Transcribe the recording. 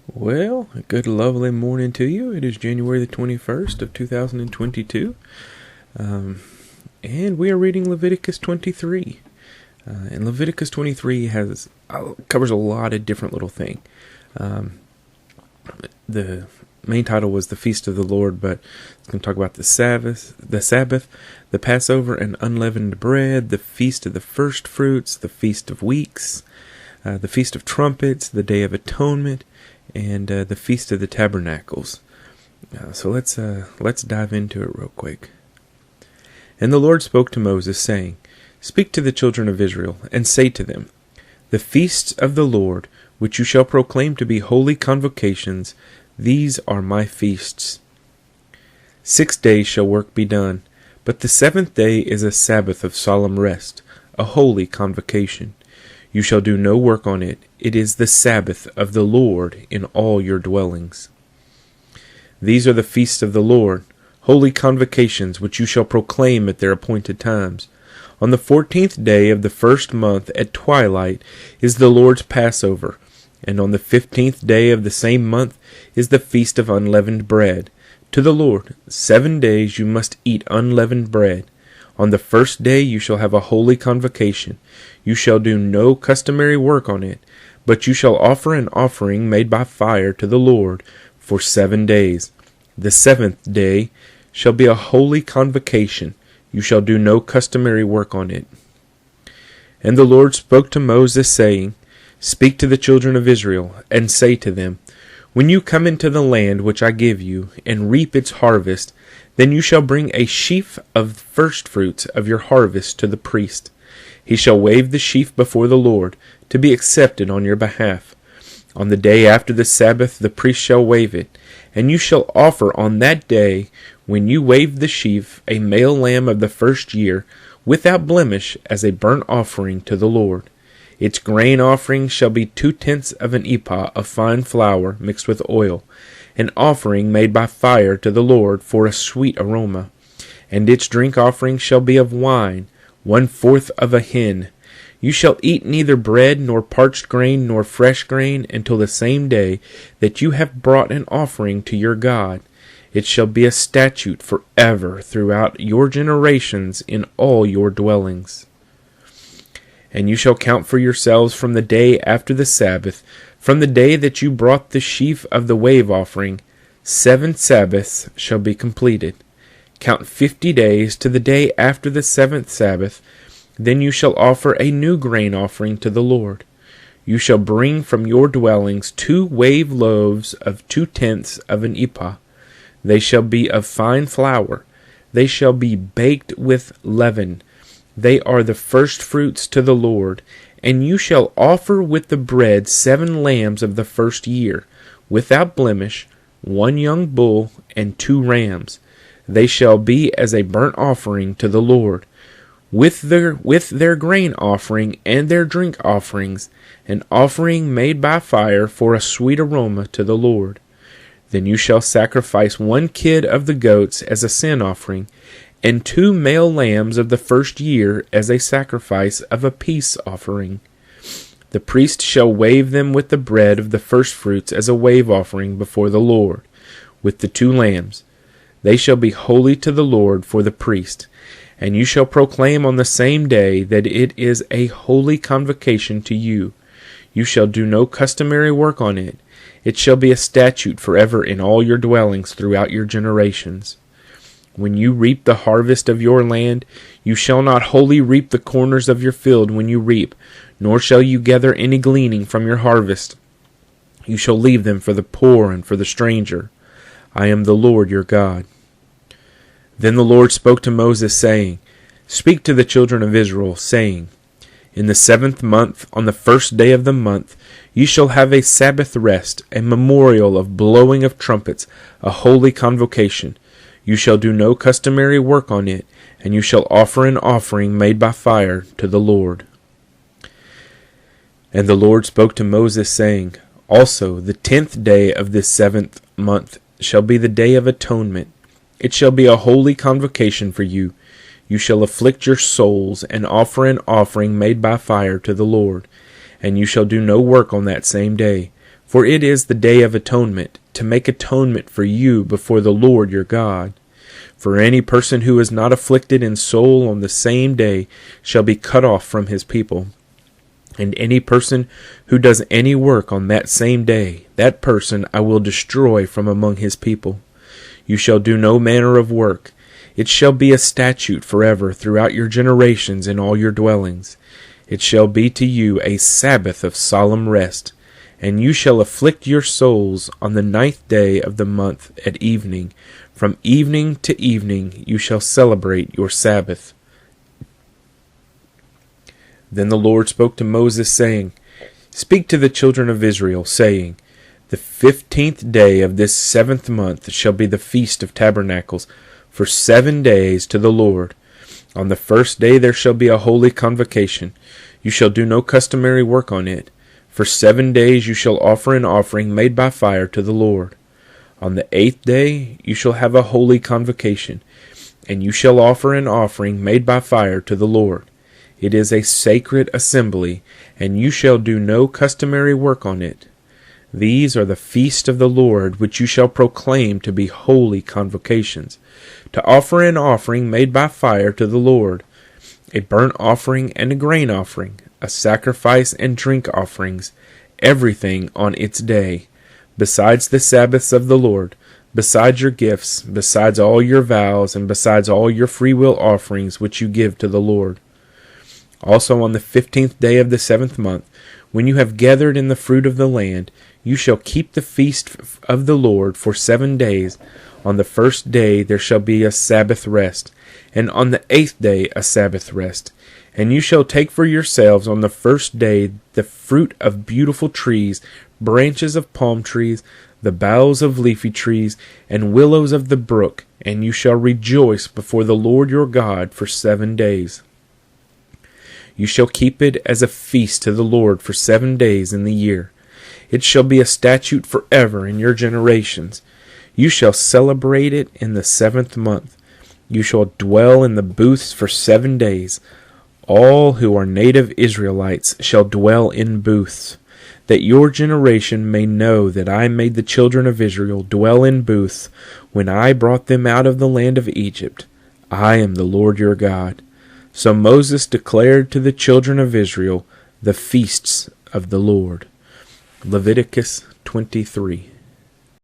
Well, a good lovely morning to you. It is January the 21st of 2022, and we are reading Leviticus 23. And Leviticus 23 covers a lot of different little things. The main title was the Feast of the Lord, but it's going to talk about the Sabbath, the Passover and Unleavened Bread, the Feast of the Firstfruits, the Feast of Weeks, the Feast of Trumpets, the Day of Atonement, and the Feast of the Tabernacles. So let's dive into it real quick. And the Lord spoke to Moses, saying, Speak to the children of Israel, and say to them, The feasts of the Lord, which you shall proclaim to be holy convocations, these are my feasts. 6 days shall work be done, but the seventh day is a Sabbath of solemn rest, a holy convocation. You shall do no work on it. It is the Sabbath of the Lord in all your dwellings. These are the feasts of the Lord, holy convocations, which you shall proclaim at their appointed times. On the 14th day of the first month at twilight is the Lord's Passover, and on the 15th day of the same month is the Feast of Unleavened Bread. To the Lord 7 days you must eat unleavened bread. On the first day you shall have a holy convocation. You shall do no customary work on it, but you shall offer an offering made by fire to the Lord for 7 days. The seventh day shall be a holy convocation. You shall do no customary work on it. And the Lord spoke to Moses, saying, Speak to the children of Israel, and say to them, When you come into the land which I give you, and reap its harvest, then you shall bring a sheaf of firstfruits of your harvest to the priest. He shall wave the sheaf before the Lord, to be accepted on your behalf. On the day after the Sabbath the priest shall wave it, and you shall offer on that day, when you wave the sheaf, a male lamb of the first year, without blemish, as a burnt offering to the Lord. Its grain offering shall be 2/10 of an ephah of fine flour mixed with oil, an offering made by fire to the Lord for a sweet aroma. And its drink offering shall be of wine, 1/4 of a hin. You shall eat neither bread nor parched grain nor fresh grain until the same day that you have brought an offering to your God. It shall be a statute forever throughout your generations in all your dwellings. And you shall count for yourselves from the day after the Sabbath, from the day that you brought the sheaf of the wave offering, 7 Sabbaths shall be completed. Count 50 days to the day after the 7th Sabbath. Then you shall offer a new grain offering to the Lord. You shall bring from your dwellings 2 wave loaves of 2/10 of an ephah. They shall be of fine flour. They shall be baked with leaven. They are the firstfruits to the Lord. And you shall offer with the bread 7 lambs of the first year, without blemish, 1 young bull, and 2 rams. They shall be as a burnt offering to the Lord, with their grain offering and their drink offerings, an offering made by fire for a sweet aroma to the Lord. Then you shall sacrifice 1 kid of the goats as a sin offering, and 2 male lambs of the first year as a sacrifice of a peace offering. The priest shall wave them with the bread of the firstfruits as a wave offering before the Lord, with the 2 lambs. They shall be holy to the Lord for the priest. And you shall proclaim on the same day that it is a holy convocation to you. You shall do no customary work on it. It shall be a statute forever in all your dwellings throughout your generations. When you reap the harvest of your land, you shall not wholly reap the corners of your field when you reap, nor shall you gather any gleaning from your harvest. You shall leave them for the poor and for the stranger. I am the Lord your God. Then the Lord spoke to Moses, saying, Speak to the children of Israel, saying, In the 7th month, on the 1st day of the month, you shall have a Sabbath rest, a memorial of blowing of trumpets, a holy convocation. You shall do no customary work on it, and you shall offer an offering made by fire to the Lord. And the Lord spoke to Moses, saying, Also the 10th day of this 7th month shall be the day of atonement. It shall be a holy convocation for you. You shall afflict your souls, and offer an offering made by fire to the Lord. And you shall do no work on that same day, For it is the day of atonement, to make atonement for you before the Lord your God. For any person who is not afflicted in soul on the same day shall be cut off from his people. And any person who does any work on that same day, that person I will destroy from among his people. You shall do no manner of work. It shall be a statute forever throughout your generations in all your dwellings. It shall be to you a Sabbath of solemn rest. And you shall afflict your souls on the 9th day of the month at evening. From evening to evening you shall celebrate your Sabbath. Then the Lord spoke to Moses, saying, Speak to the children of Israel, saying, The 15th day of this 7th month shall be the Feast of Tabernacles, for 7 days to the Lord. On the first day there shall be a holy convocation. You shall do no customary work on it. For 7 days you shall offer an offering made by fire to the Lord. On the 8th day you shall have a holy convocation, and you shall offer an offering made by fire to the Lord. It is a sacred assembly, and you shall do no customary work on it. These are the feast of the Lord, which you shall proclaim to be holy convocations, to offer an offering made by fire to the Lord, a burnt offering and a grain offering, a sacrifice and drink offerings, everything on its day, besides the Sabbaths of the Lord, besides your gifts, besides all your vows, and besides all your freewill offerings which you give to the Lord. Also on the 15th day of the 7th month, when you have gathered in the fruit of the land, you shall keep the feast of the Lord for 7 days. On the first day there shall be a Sabbath rest, and on the 8th day a Sabbath rest. And you shall take for yourselves on the first day the fruit of beautiful trees, branches of palm trees, the boughs of leafy trees, and willows of the brook, and you shall rejoice before the Lord your God for 7 days. You shall keep it as a feast to the Lord for 7 days in the year. It shall be a statute forever in your generations. You shall celebrate it in the 7th month. You shall dwell in the booths for 7 days. All who are native Israelites shall dwell in booths, that your generation may know that I made the children of Israel dwell in booths when I brought them out of the land of Egypt. I am the Lord your God. So Moses declared to the children of Israel the feasts of the Lord. Leviticus 23.